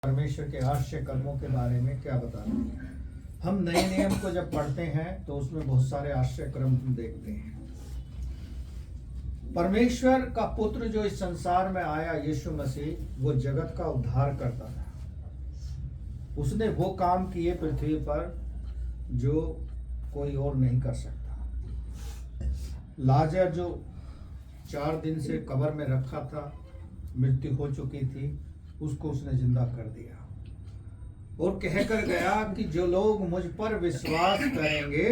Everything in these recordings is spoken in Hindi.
परमेश्वर के आश्चर्य कर्मों के बारे में क्या बता रहे हैं। हम नए नियम को जब पढ़ते हैं तो उसमें बहुत सारे आश्चर्य कर्म हम देखते हैं। परमेश्वर का पुत्र जो इस संसार में आया, यीशु मसीह, वो जगत का उद्धार करता था। उसने वो काम किए पृथ्वी पर जो कोई और नहीं कर सकता। लाजर जो 4 दिन से कब्र में रखा था, मृत्यु हो चुकी थी, उसको उसने जिंदा कर दिया और कहकर गया कि जो लोग मुझ पर विश्वास करेंगे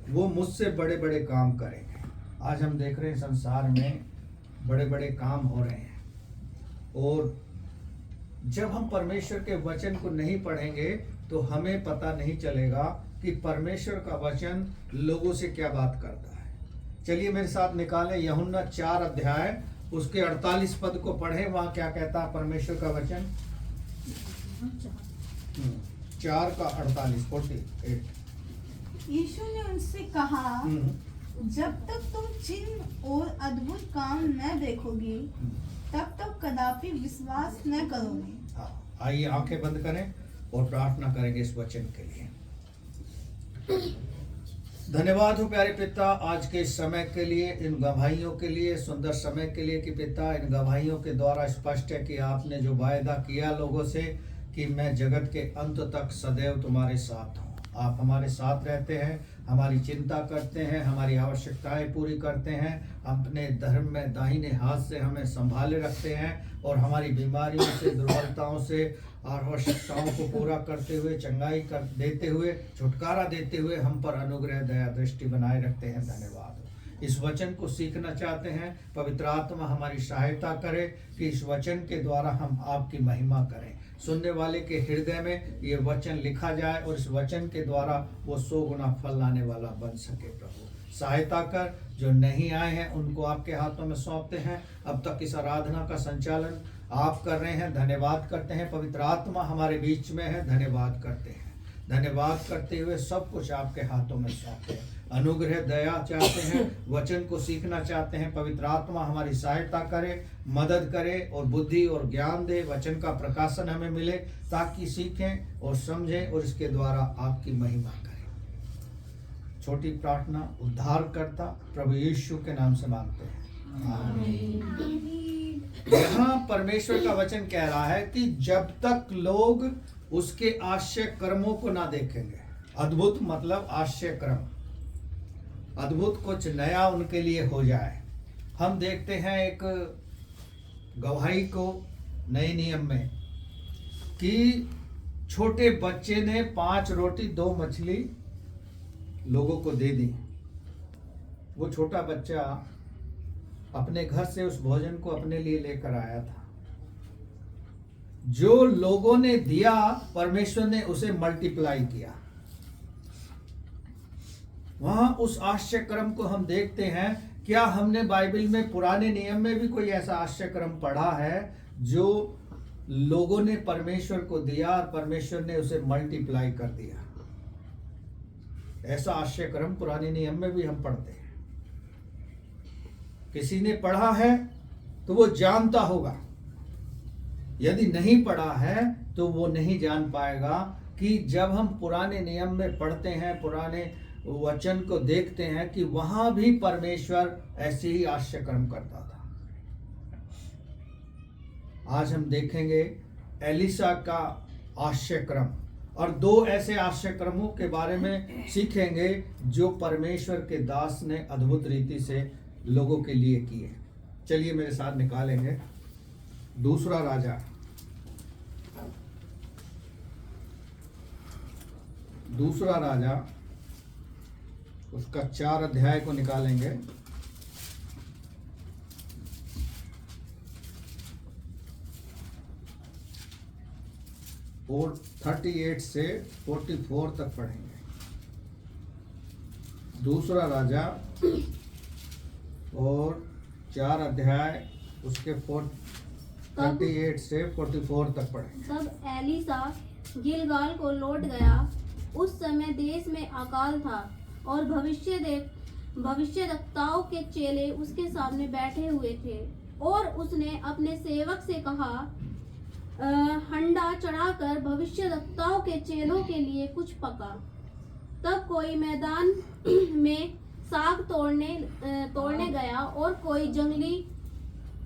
वो मुझसे बड़े बड़े काम करेंगे। आज हम देख रहे हैं संसार में बड़े बड़े काम हो रहे हैं, और जब हम परमेश्वर के वचन को नहीं पढ़ेंगे तो हमें पता नहीं चलेगा कि परमेश्वर का वचन लोगों से क्या बात करता है। चलिए मेरे साथ निकालें यूहन्ना 4 अध्याय उसके 48 पद को पढ़ें। वहां क्या कहता है परमेश्वर का वचन? 4 का 48, 48। यीशु ने उनसे कहा, जब तक तुम चिन्ह और अद्भुत काम न देखोगे तब तक कदापि विश्वास न करोगे। आइए आंखें बंद करें और प्रार्थना करेंगे इस वचन के लिए। धन्यवाद हो प्यारे पिता आज के समय के लिए, इन गवाहियों के लिए, सुंदर समय के लिए कि पिता इन गवाहियों के द्वारा स्पष्ट है कि आपने जो वायदा किया लोगों से कि मैं जगत के अंत तक सदैव तुम्हारे साथ हूँ। आप हमारे साथ रहते हैं, हमारी चिंता करते हैं, हमारी आवश्यकताएं पूरी करते हैं, अपने धर्म में दाहिने हाथ से हमें संभाले रखते हैं और हमारी बीमारियों से, दुर्बलताओं से और आवश्यकताओं को पूरा करते हुए, चंगाई कर देते हुए, छुटकारा देते हुए हम पर अनुग्रह दया दृष्टि बनाए रखते हैं। धन्यवाद। इस वचन को सीखना चाहते हैं, पवित्र आत्मा हमारी सहायता करे कि इस वचन के द्वारा हम आपकी महिमा करें। सुनने वाले के हृदय में ये वचन लिखा जाए और इस वचन के द्वारा वो 100 गुना फल लाने वाला बन सके। प्रभु सहायता कर, जो नहीं आए हैं उनको आपके हाथों में सौंपते हैं। अब तक इस आराधना का संचालन आप कर रहे हैं, धन्यवाद करते हैं। पवित्र आत्मा हमारे बीच में है, धन्यवाद करते हैं। धन्यवाद करते हुए सब कुछ आपके हाथों में सौंपते हैं। अनुग्रह दया चाहते हैं, वचन को सीखना चाहते हैं। पवित्र आत्मा हमारी सहायता करे, मदद करे और बुद्धि और ज्ञान दे। वचन का प्रकाशन हमें मिले ताकि सीखें और समझें और इसके द्वारा आपकी महिमा करें। छोटी प्रार्थना उद्धारकर्ता प्रभु यीशु के नाम से मांगते हैं, आमीन। यहाँ परमेश्वर का वचन कह रहा है कि जब तक लोग उसके आश्चर्य कर्मों को ना देखेंगे, अद्भुत मतलब आश्चर्य कर्म, अद्भुत कुछ नया उनके लिए हो जाए। हम देखते हैं एक गवाही को नए नियम में कि छोटे बच्चे ने 5 रोटी 2 मछली लोगों को दे दी। वो छोटा बच्चा अपने घर से उस भोजन को अपने लिए लेकर आया था। जो लोगों ने दिया परमेश्वर ने उसे मल्टीप्लाई किया। वहां उस आश्चर्य कर्म को हम देखते हैं। क्या हमने बाइबल में पुराने नियम में भी कोई ऐसा आश्चर्य कर्म पढ़ा है जो लोगों ने परमेश्वर को दिया और परमेश्वर ने उसे मल्टीप्लाई कर दिया? ऐसा आश्चर्य कर्म पुराने नियम में भी हम पढ़ते हैं। किसी ने पढ़ा है तो वो जानता होगा, यदि नहीं पढ़ा है तो वो नहीं जान पाएगा कि जब हम पुराने नियम में पढ़ते हैं, पुराने वचन को देखते हैं कि वहां भी परमेश्वर ऐसे ही आश्चर्य कर्म करता था। आज हम देखेंगे एलिशा का आश्चर्य कर्म और 2 ऐसे आश्चर्य कर्मों के बारे में सीखेंगे जो परमेश्वर के दास ने अद्भुत रीति से लोगों के लिए किए। चलिए मेरे साथ निकालेंगे दूसरा राजा उसका 4 अध्याय को निकालेंगे और 38 से 44 तक पढ़ेंगे। दूसरा राजा और 4 अध्याय उसके 38 से 44 तक पढ़ेंगे। तब एलीशा गिलगाल को लौट गया। उस समय देश में अकाल था और भविष्यद्वक्ताओं के चेले उसके सामने बैठे हुए थे। और उसने अपने सेवक से कहा, हंडा चढ़ाकर भविष्यद्वक्ताओं के चेलों के लिए कुछ पका। तब कोई मैदान में साग तोड़ने गया और कोई जंगली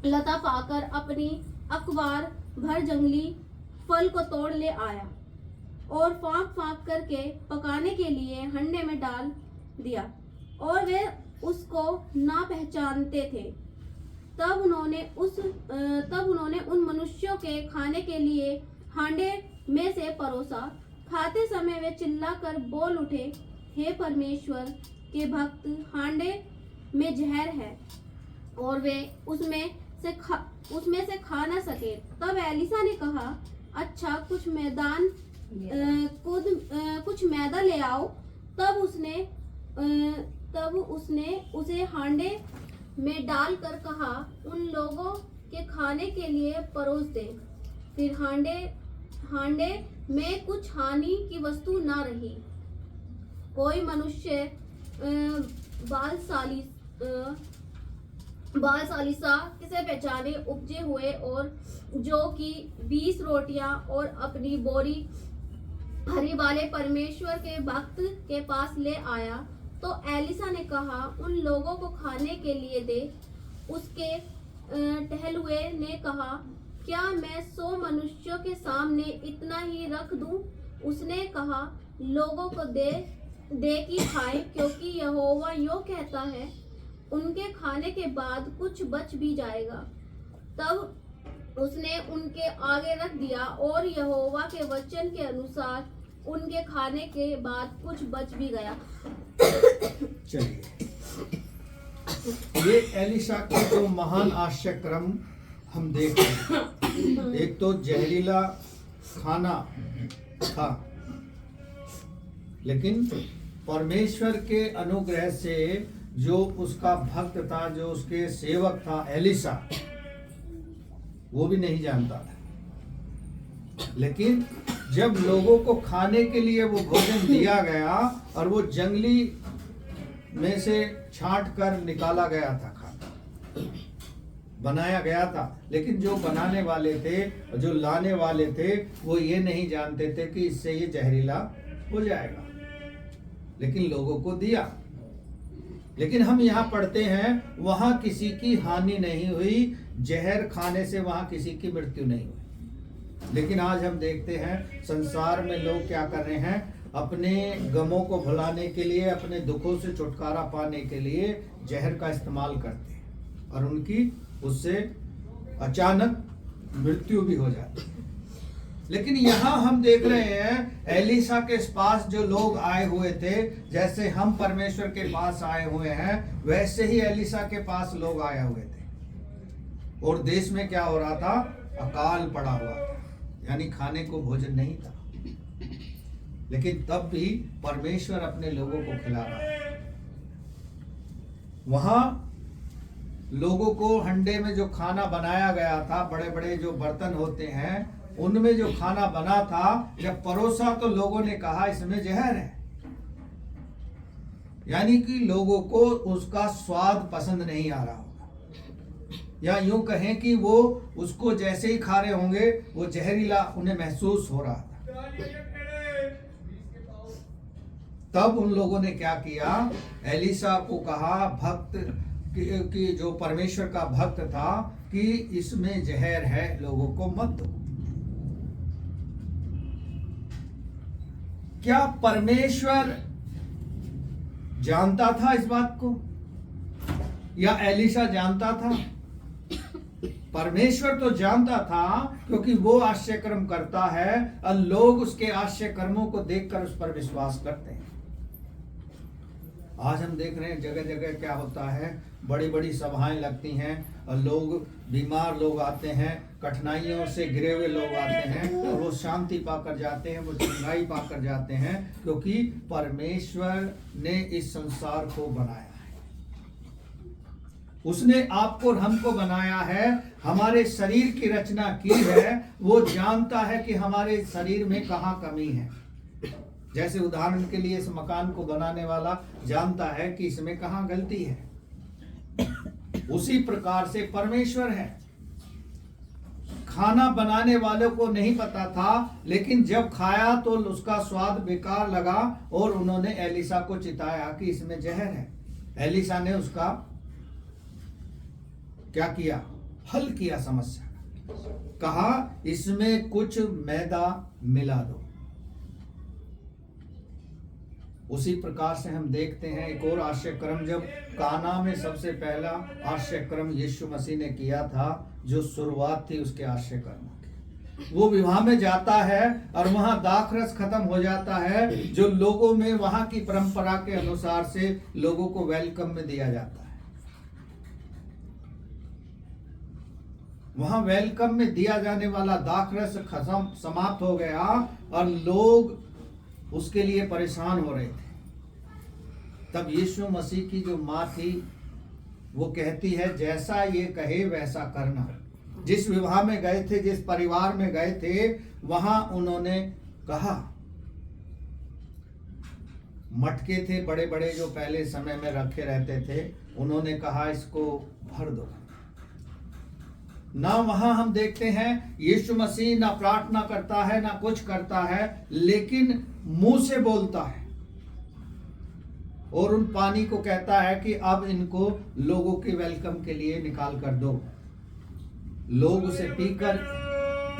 लता पाकर अपनी अखबार भर जंगली फल को तोड़ ले आया और फाँक फाँक करके पकाने के लिए हंडे में डाल दिया, और वे उसको ना पहचानते थे। तब उन्होंने उन मनुष्यों के खाने के लिए हांडे में से परोसा। खाते समय वे चिल्लाकर बोल उठे, हे परमेश्वर के भक्त, हांडे में जहर है और वे उसमें से खा न सके। तब एलिसा ने कहा, अच्छा कुछ मैदा ले आओ। तब उसने उसे हांडे में डालकर कहा, उन लोगों के खाने के लिए परोस दे। फिर हांडे में कुछ हानि की वस्तु ना रही। कोई मनुष्य बालशाली सा किसे पहचाने उपजे हुए और जो कि 20 रोटियां और अपनी बोरी भरी वाले परमेश्वर के भक्त के पास ले आया। तो एलिसा ने कहा, उन लोगों को खाने के लिए दे। उसके टहलुए ने कहा, क्या मैं 100 मनुष्यों के सामने इतना ही रख दूं? उसने कहा, लोगों को दे कि खाए, क्योंकि यहोवा यूं कहता है, उनके खाने के बाद कुछ बच भी जाएगा। तब उसने उनके आगे रख दिया और यहोवा के वचन के अनुसार उनके खाने के बाद कुछ बच भी गया। चलिए, ये एलिशा के जो महान आश्चर्य क्रम हम देख रहे हैं। एक तो जहरीला खाना था, लेकिन परमेश्वर के अनुग्रह से जो उसका भक्त था, जो उसके सेवक था एलिशा, वो भी नहीं जानता था। लेकिन जब लोगों को खाने के लिए वो भोजन दिया गया और वो जंगली में से छांट कर निकाला गया था, खाना बनाया गया था, लेकिन जो बनाने वाले थे, जो लाने वाले थे, वो ये नहीं जानते थे कि इससे ये जहरीला हो जाएगा, लेकिन लोगों को दिया। लेकिन हम यहाँ पढ़ते हैं, वहां किसी की हानि नहीं हुई, जहर खाने से वहां किसी की मृत्यु नहीं हुई। लेकिन आज हम देखते हैं संसार में लोग क्या कर रहे हैं, अपने गमों को भुलाने के लिए, अपने दुखों से छुटकारा पाने के लिए जहर का इस्तेमाल करते हैं और उनकी उससे अचानक मृत्यु भी हो जाती है। लेकिन यहाँ हम देख रहे हैं एलिशा के पास जो लोग आए हुए थे, जैसे हम परमेश्वर के पास आए हुए हैं, वैसे ही एलिशा के पास लोग आए हुए थे। और देश में क्या हो रहा था, अकाल पड़ा हुआ था, यानी खाने को भोजन नहीं था। लेकिन तब भी परमेश्वर अपने लोगों को खिला रहा है। वहां लोगों को हंडे में जो खाना बनाया गया था, बड़े बड़े जो बर्तन होते हैं, उनमें जो खाना बना था, जब परोसा तो लोगों ने कहा इसमें जहर है। यानी कि लोगों को उसका स्वाद पसंद नहीं आ रहा होगा, या यूं कहें कि वो उसको जैसे ही खा रहे होंगे वो जहरीला उन्हें महसूस हो रहा था। तब उन लोगों ने क्या किया, एलिशा को कहा, भक्त कि जो परमेश्वर का भक्त था, कि इसमें जहर है, लोगों को मत दो। क्या परमेश्वर जानता था इस बात को, या एलिशा जानता था? परमेश्वर तो जानता था, क्योंकि वो आश्चर्य कर्म करता है और लोग उसके आश्चर्य कर्मों को देखकर उस पर विश्वास करते हैं। आज हम देख रहे हैं जगह जगह क्या होता है, बड़ी बड़ी सभाएं लगती हैं और लोग, बीमार लोग आते हैं, कठिनाइयों से घिरे हुए लोग आते हैं और वो शांति पाकर जाते हैं, वो चंगाई पाकर जाते हैं, क्योंकि परमेश्वर ने इस संसार को बनाया है। उसने आपको और हमको बनाया है, हमारे शरीर की रचना की है। वो जानता है कि हमारे शरीर में कहाँ कमी है। जैसे उदाहरण के लिए इस मकान को बनाने वाला जानता है कि इसमें कहाँ गलती है, उसी प्रकार से परमेश्वर है। खाना बनाने वालों को नहीं पता था, लेकिन जब खाया तो उसका स्वाद बेकार लगा और उन्होंने एलिसा को चिताया कि इसमें जहर है। एलिसा ने उसका क्या किया? हल किया समस्या का। कहा इसमें कुछ मैदा मिला दो। उसी प्रकार से हम देखते हैं एक और आश्चर्यक्रम, जब काना में सबसे पहला आश्चर्यक्रम यीशु मसीह ने किया था, जो शुरुआत थी उसके आश्चर्यक्रमों की। वो विवाह में जाता है और वहां दाखरस खत्म हो जाता है, जो लोगों में वहां की परंपरा के अनुसार से लोगों को वेलकम में दिया जाता है। वहां वेलकम में दिया जाने वाला दाखरस खत्म समाप्त हो गया और लोग उसके लिए परेशान हो रहे थे। तब यीशु मसीह की जो माँ थी वो कहती है जैसा ये कहे वैसा करना। जिस विवाह में गए थे, जिस परिवार में गए थे, वहां उन्होंने कहा, मटके थे बड़े बड़े जो पहले समय में रखे रहते थे, उन्होंने कहा इसको भर दो। ना वहां हम देखते हैं यीशु मसीह ना प्रार्थना करता है ना कुछ करता है, लेकिन मुंह से बोलता है और उन पानी को कहता है कि अब इनको लोगों के वेलकम के लिए निकाल कर दो। लोग उसे पीकर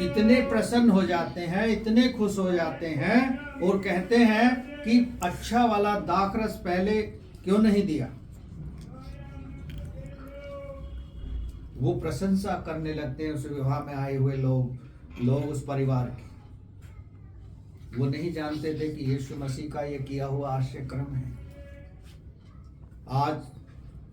इतने प्रसन्न हो जाते हैं, इतने खुश हो जाते हैं और कहते हैं कि अच्छा वाला दाखरस पहले क्यों नहीं दिया। वो प्रशंसा करने लगते हैं उस विवाह में आए हुए लोग उस परिवार की। वो नहीं जानते थे कि यीशु मसीह का ये किया हुआ आश्चर्यक्रम है। आज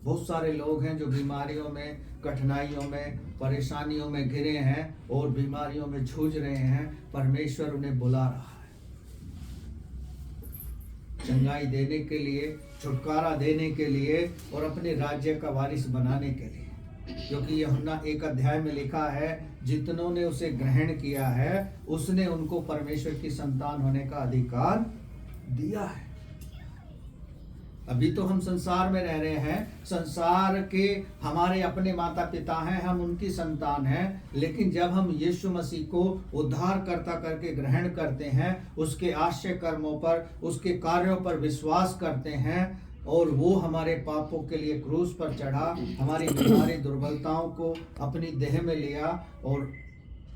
बहुत सारे लोग हैं जो बीमारियों में, कठिनाइयों में, परेशानियों में घिरे हैं और बीमारियों में जूझ रहे हैं। परमेश्वर उन्हें बुला रहा है चंगाई देने के लिए, छुटकारा देने के लिए और अपने राज्य का वारिस बनाने के लिए। क्योंकि यूहन्ना 1 अध्याय में लिखा है, जितनों ने उसे ग्रहण किया है उसने उनको परमेश्वर की संतान होने का अधिकार दिया है। अभी तो हम संसार में रह रहे हैं, संसार के हमारे अपने माता पिता हैं, हम उनकी संतान हैं, लेकिन जब हम यीशु मसीह को उद्धारकर्ता करके ग्रहण करते हैं, उसके आश्चर्य कर्मों पर, उसके कार्यों पर विश्वास करते हैं और वो हमारे पापों के लिए क्रूस पर चढ़ा, हमारी बीमारी दुर्बलताओं को अपनी देह में लिया और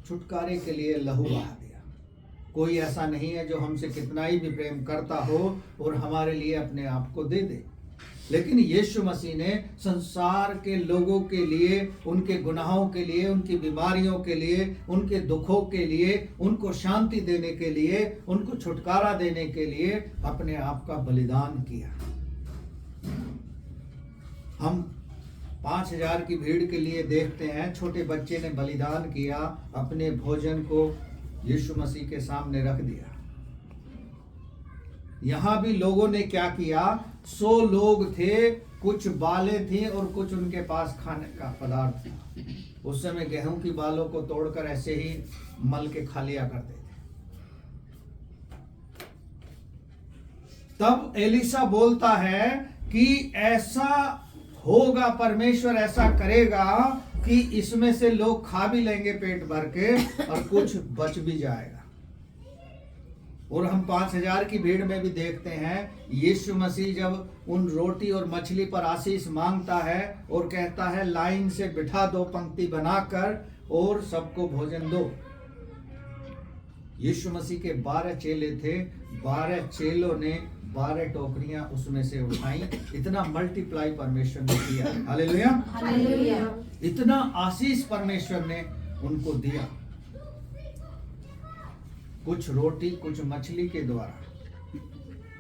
छुटकारे के लिए लहू बहा दिया। कोई ऐसा नहीं है जो हमसे कितना ही भी प्रेम करता हो और हमारे लिए अपने आप को दे दे, लेकिन यीशु मसीह ने संसार के लोगों के लिए, उनके गुनाहों के लिए, उनकी बीमारियों के लिए, उनके दुखों के लिए, उनको शांति देने के लिए, उनको छुटकारा देने के लिए अपने आप का बलिदान किया। हम 5000 की भीड़ के लिए देखते हैं, छोटे बच्चे ने बलिदान किया, अपने भोजन को यीशु मसीह के सामने रख दिया। यहां भी लोगों ने क्या किया, 100 लोग थे, कुछ बालें थी और कुछ उनके पास खाने का पदार्थ था। उस समय गेहूं की बालों को तोड़कर ऐसे ही मल के खा लिया करते थे। तब एलिसा बोलता है कि ऐसा होगा, परमेश्वर ऐसा करेगा कि इसमें से लोग खा भी लेंगे पेट भर के और कुछ बच भी जाएगा। और हम 5000 की भीड़ में भी देखते हैं, यीशु मसीह जब उन रोटी और मछली पर आशीष मांगता है और कहता है लाइन से बिठा दो, पंक्ति बनाकर, और सबको भोजन दो। यीशु मसीह के 12 चेले थे, 12 चेलों ने 12 टोकरियां उसमें से उठाई। इतना मल्टीप्लाई परमेश्वर ने किया। Hallelujah, hallelujah. इतना आशीष परमेश्वर ने उनको दिया, कुछ रोटी कुछ मछली के द्वारा।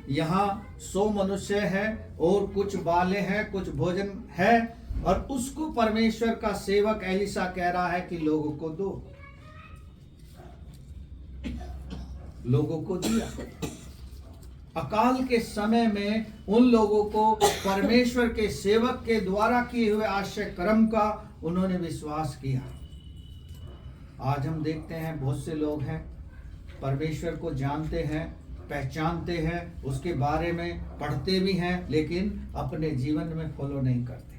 यहाँ 100 मनुष्य है और कुछ बाले हैं, कुछ भोजन है, और उसको परमेश्वर का सेवक एलिसा कह रहा है कि लोगों को दो। लोगों को दिया। अकाल के समय में उन लोगों को परमेश्वर के सेवक के द्वारा किए हुए आश्चर्य कर्म का उन्होंने विश्वास किया। आज हम देखते हैं बहुत से लोग हैं, परमेश्वर को जानते हैं, पहचानते हैं, उसके बारे में पढ़ते भी हैं, लेकिन अपने जीवन में फॉलो नहीं करते।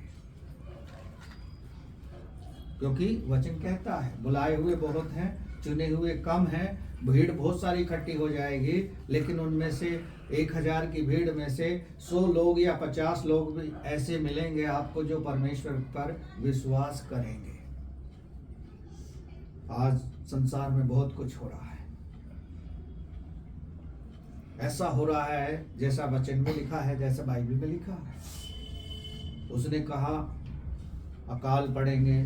क्योंकि वचन कहता है बुलाए हुए बहुत हैं, चुने हुए कम हैं। भीड़ बहुत सारी इकट्ठी हो जाएगी, लेकिन उनमें से 1000 की भीड़ में से 100 लोग या 50 लोग भी ऐसे मिलेंगे आपको जो परमेश्वर पर विश्वास करेंगे। आज संसार में बहुत कुछ हो रहा है, ऐसा हो रहा है जैसा वचन में लिखा है, जैसा बाइबल में लिखा है। उसने कहा अकाल पड़ेंगे,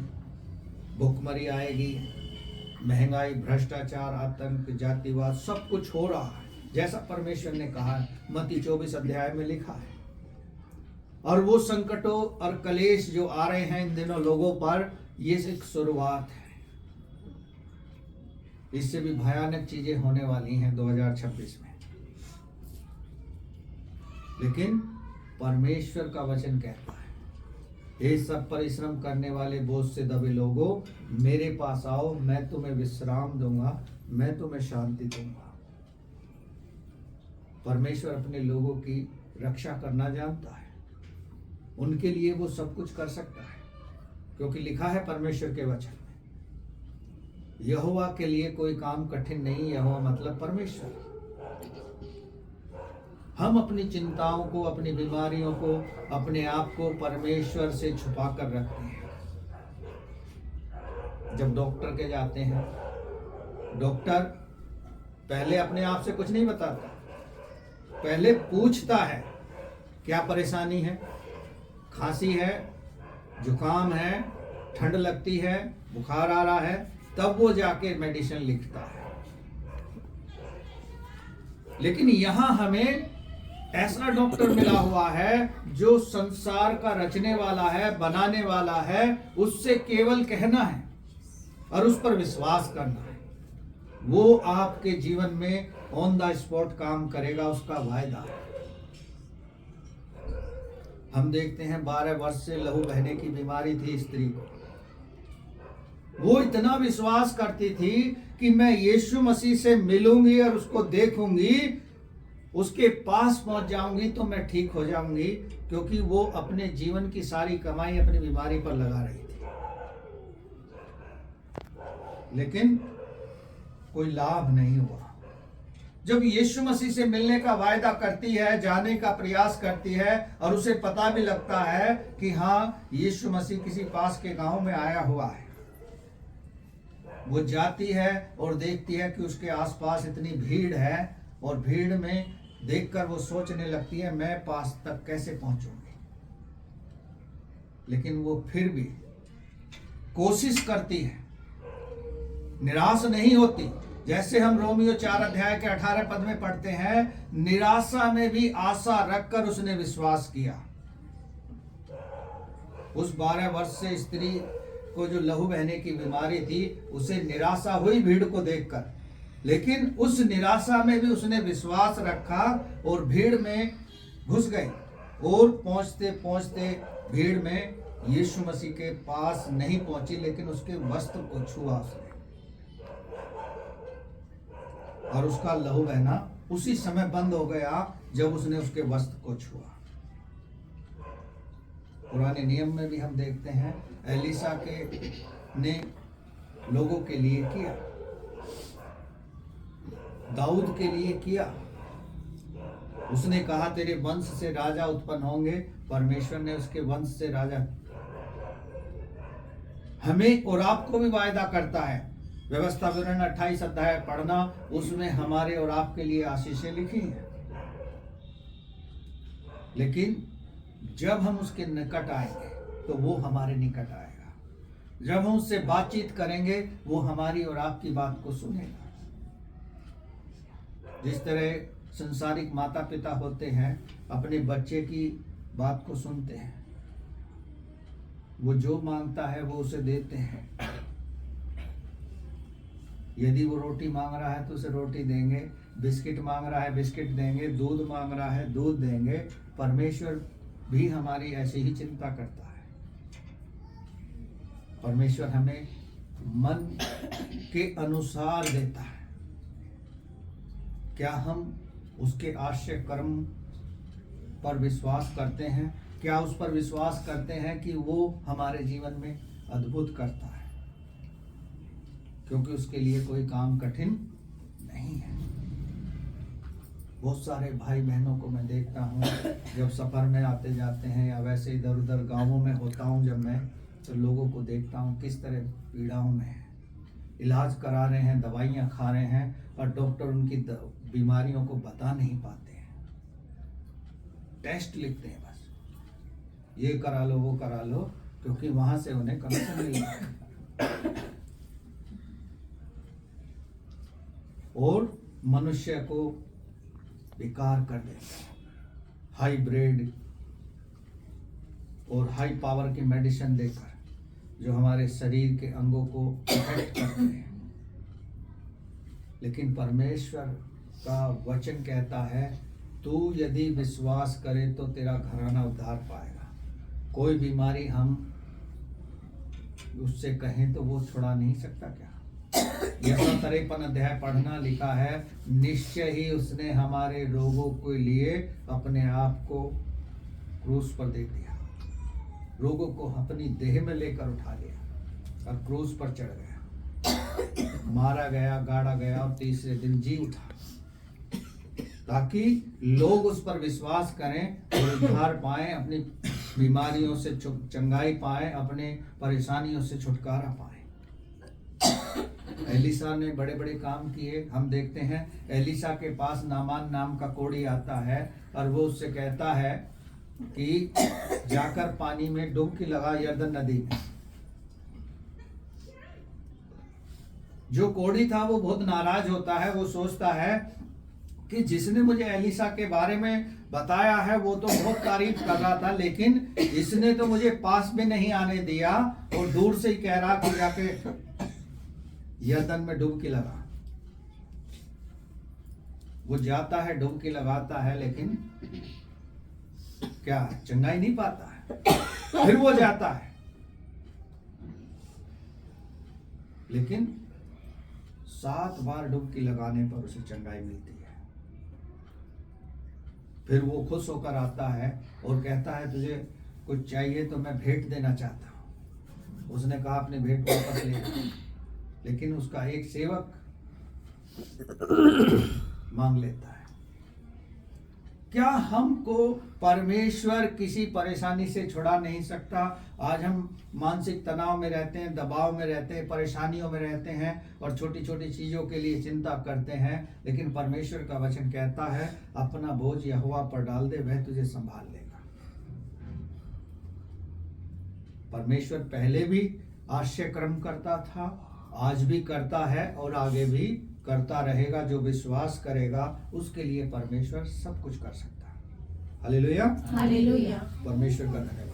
भूखमरी आएगी, महंगाई, भ्रष्टाचार, आतंक, जातिवाद, सब कुछ हो रहा है जैसा परमेश्वर ने कहा है। मत्ती 24 अध्याय में लिखा है। और वो संकटों और कलेश जो आ रहे हैं इन दिनों लोगों पर, ये एक शुरुआत है। इससे भी भयानक चीजें होने वाली हैं 2026 में। लेकिन परमेश्वर का वचन कहता है, हे सब परिश्रम करने वाले बोझ से दबे लोगों, मेरे पास आओ, मैं तुम्हें विश्राम दूंगा, मैं तुम्हें शांति दूंगा। परमेश्वर अपने लोगों की रक्षा करना जानता है, उनके लिए वो सब कुछ कर सकता है, क्योंकि लिखा है परमेश्वर के वचन में, यहोवा के लिए कोई काम कठिन नहीं। यहोवा मतलब परमेश्वर। हम अपनी चिंताओं को, अपनी बीमारियों को, अपने आप को परमेश्वर से छुपा कर रखते हैं। जब डॉक्टर के जाते हैं, डॉक्टर पहले अपने आप से कुछ नहीं बताता, पहले पूछता है क्या परेशानी है, खांसी है, जुकाम है, ठंड लगती है, बुखार आ रहा है, तब वो जाके मेडिसिन लिखता है। लेकिन यहां हमें ऐसा डॉक्टर मिला हुआ है जो संसार का रचने वाला है, बनाने वाला है। उससे केवल कहना है और उस पर विश्वास करना है, वो आपके जीवन में ऑन द स्पॉट काम करेगा, उसका वायदा है। हम देखते हैं 12 वर्ष से लहू बहने की बीमारी थी स्त्री को। वो इतना विश्वास करती थी कि मैं यीशु मसीह से मिलूंगी और उसको देखूंगी, उसके पास पहुंच जाऊंगी तो मैं ठीक हो जाऊंगी, क्योंकि वो अपने जीवन की सारी कमाई अपनी बीमारी पर लगा रही थी। लेकिन कोई लाभ नहीं हुआ। जब यीशु मसीह से मिलने का वायदा करती है, जाने का प्रयास करती है, और उसे पता भी लगता है कि हाँ यीशु मसीह किसी पास के गांव में आया हुआ है, वो जाती है और देखती है कि उसके आसपास इतनी भीड़ है, और भीड़ में देखकर वो सोचने लगती है मैं पास तक कैसे पहुंचूंगी। लेकिन वो फिर भी कोशिश करती है, निराश नहीं होती। जैसे हम रोमियो 4 अध्याय के 18 पद में पढ़ते हैं, निराशा में भी आशा रखकर उसने विश्वास किया। उस 12 वर्ष से स्त्री को जो लहू बहने की बीमारी थी, उसे निराशा हुई भीड़ को देखकर, लेकिन उस निराशा में भी उसने विश्वास रखा और भीड़ में घुस गई। और पहुंचते पहुंचते भीड़ में यीशु मसीह के पास नहीं पहुंची, लेकिन उसके वस्त्र को छुआ उसने, और उसका लहू बहना उसी समय बंद हो गया जब उसने उसके वस्त्र को छुआ। पुराने नियम में भी हम देखते हैं एलिसा ने लोगों के लिए किया, दाऊद के लिए किया। उसने कहा तेरे वंश से राजा उत्पन्न होंगे, परमेश्वर ने उसके वंश से राजा। हमें और आपको भी वायदा करता है। व्यवस्था विवरण 28 अध्याय पढ़ना, उसमें हमारे और आपके लिए आशीषें लिखी हैं। लेकिन जब हम उसके निकट आएंगे तो वो हमारे निकट आएगा। जब हम उससे बातचीत करेंगे वो हमारी और आपकी बात को सुनेगा। जिस तरह संसारिक माता पिता होते हैं, अपने बच्चे की बात को सुनते हैं, वो जो मांगता है वो उसे देते हैं। यदि वो रोटी मांग रहा है तो उसे रोटी देंगे, बिस्किट मांग रहा है बिस्किट देंगे, दूध मांग रहा है दूध देंगे। परमेश्वर भी हमारी ऐसी ही चिंता करता है। परमेश्वर हमें मन के अनुसार देता है। क्या हम उसके आश्चर्य कर्म पर विश्वास करते हैं? क्या उस पर विश्वास करते हैं कि वो हमारे जीवन में अद्भुत करता है? क्योंकि उसके लिए कोई काम कठिन नहीं है। बहुत सारे भाई बहनों को मैं देखता हूँ जब सफ़र में आते जाते हैं या वैसे इधर उधर गाँवों में होता हूँ जब मैं, तो लोगों को देखता हूँ किस तरह पीड़ाओं में है, इलाज करा रहे हैं, दवाइयाँ खा रहे हैं और डॉक्टर उनकी बीमारियों को बता नहीं पाते हैं, टेस्ट लिखते हैं बस, ये करा लो वो करा लो, क्योंकि वहाँ से उन्हें कमीशन मिल रहा है। और मनुष्य को बेकार कर देता है हाइब्रिड और हाई पावर की मेडिसिन देकर, जो हमारे शरीर के अंगों को इफेक्ट करते हैं। लेकिन परमेश्वर का वचन कहता है, तू यदि विश्वास करे तो तेरा घराना उद्धार पाएगा। कोई बीमारी हम उससे कहें तो वो छुड़ा नहीं सकता क्या? यह 53 अध्याय पढ़ना लिखा है, निश्चय ही उसने हमारे रोगों के लिए अपने आप को क्रूस पर दे दिया, रोगों को अपनी देह में लेकर उठा लिया और क्रूस पर चढ़ गया, मारा गया, गाड़ा गया और तीसरे दिन जी उठा, ताकि लोग उस पर विश्वास करें और उद्धार पाएं, अपनी बीमारियों से चंगाई पाएं, अपने परेशानियों से छुटकारा पाएं। एलिसा ने बड़े बड़े काम किए। हम देखते हैं एलिसा के पास नामान नाम का कोढ़ी आता है और वो उससे कहता है कि जाकर पानी में डुबकी लगा यरदन नदी में। जो कोढ़ी था वो बहुत नाराज होता है, वो सोचता है कि जिसने मुझे एलिसा के बारे में बताया है वो तो बहुत तारीफ कर रहा था, लेकिन इसने तो मुझे पास में नहीं आने दिया और दूर से ही कह रहा कि जाके यरदन में डुबकी लगा। वो जाता है, डुबकी लगाता है, लेकिन क्या चंगाई नहीं पाता है। फिर वो जाता है, लेकिन 7 बार डुबकी लगाने पर उसे चंगाई मिलती है। फिर वो खुश होकर आता है और कहता है, तुझे कुछ चाहिए तो मैं भेंट देना चाहता हूं। उसने कहा अपनी भेंट वापस ले लो, लेकिन उसका एक सेवक मांग लेता है। क्या हमको परमेश्वर किसी परेशानी से छुड़ा नहीं सकता? आज हम मानसिक तनाव में रहते हैं, दबाव में रहते हैं, परेशानियों में रहते हैं और छोटी छोटी चीजों के लिए चिंता करते हैं, लेकिन परमेश्वर का वचन कहता है, अपना बोझ यहोवा पर डाल दे, वह तुझे संभाल लेगा। परमेश्वर पहले भी आश्चर्य कर्म करता था, आज भी करता है और आगे भी करता रहेगा। जो विश्वास करेगा उसके लिए परमेश्वर सब कुछ कर सकता है। Hallelujah, hallelujah. परमेश्वर का धन्यवाद।